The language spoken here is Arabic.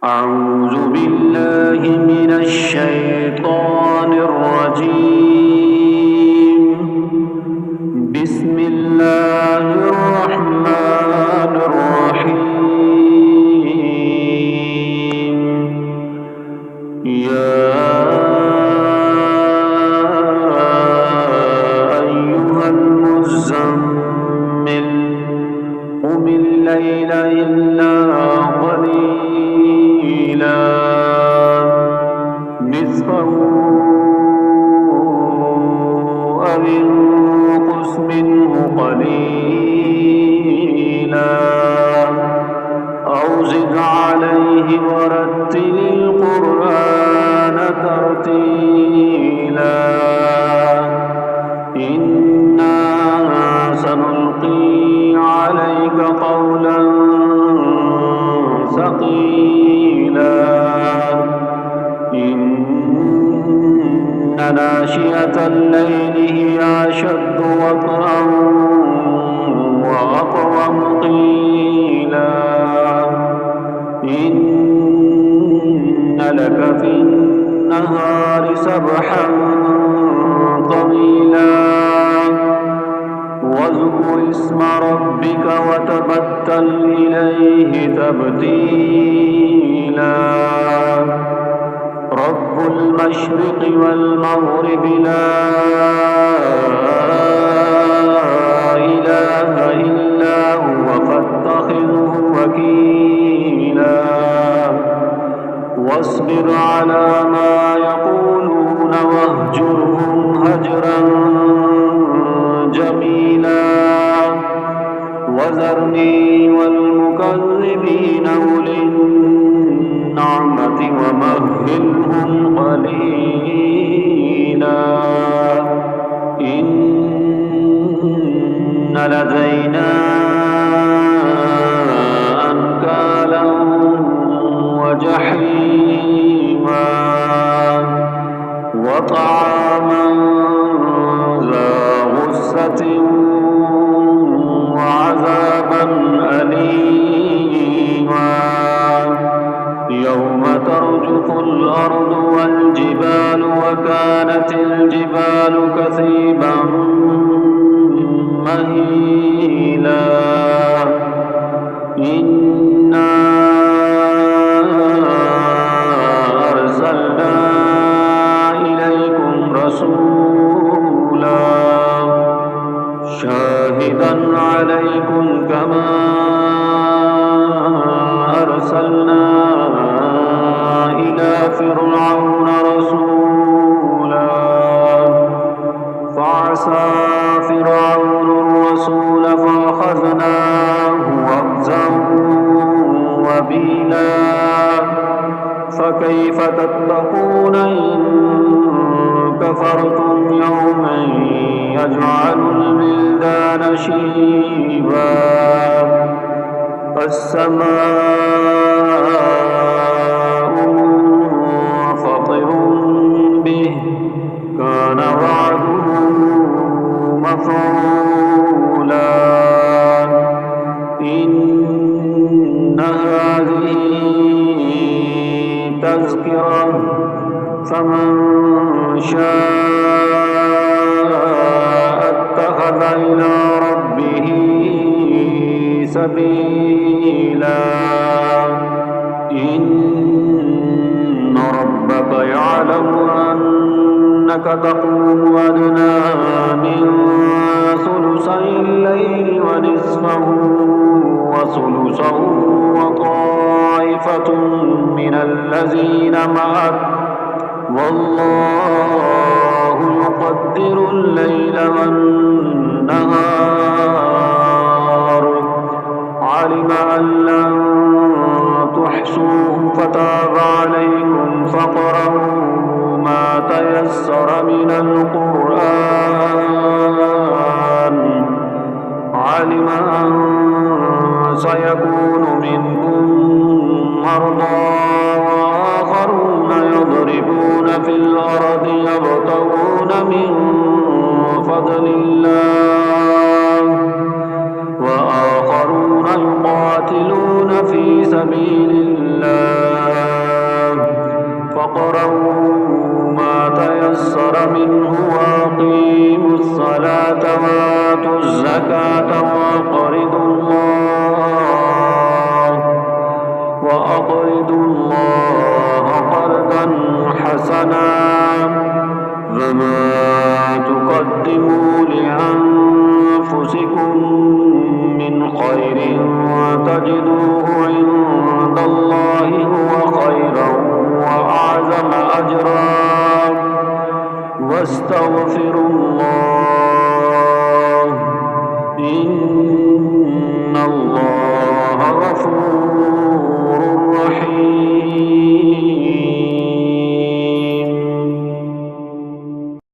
أعوذ بالله من الشيطان الرجيم. بسم الله الرحمن الرحيم. يا أيها المزمل قم الليل إلا قليلا نصفه أو انقص منه قليلا أو زد عليه ورتل القرآن ترتيلا إنا سنلقي عليك قولا ثقيلا إن ناشئة الليل هي أشد وطئا وأقوم قيلا إن لك في النهار سبحا طويلا واذكر اسم ربك وتبتل إليه تبتيلا رب المشرق والمغرب لا إله إلا هو فاتخذه وكيلا واصبر على ما يقولون واهجرهم هجرا جميلا وذرني والمكذبين أولي النعمة ومهلهم قليلا إن لدينا أنكالا وجحيما وطعاما ذا غصة وعذابا أليما يوم ترجف الأرض والجبال وكانت الجبال كثيبا مهيلا إنا أرسلنا إليكم رسولا شاهدا عليكم كما أرسلنا إلى فرعون رسولا فعصى فرعون الرسول فأخذناه أخذا وبيلا فكيف تتقون إن كفرتم يوما يجعل الولدان شيبا السماء منفطر به كان وعده مفعولا إن هذه تذكرة فمن شاء اتخذ إلى ربه سبيلا إن ربك يعلم أنك تقوم أدنى من ثلثي الليل ونصفه وثلثه وطائفة من الذين معك والله يقدر الليل والنهار علم أن لن تحصوه فتاب عليكم فاقرؤوا ما تيسر من القرآن علم أن سيكون منكم مرضى وآخرون يضربون في الأرض يبتغون من فضل الله وآخرون يقاتلون في سبيل الله خير تجدوه عند الله هو خيرا وأعظم أجرا واستغفروا الله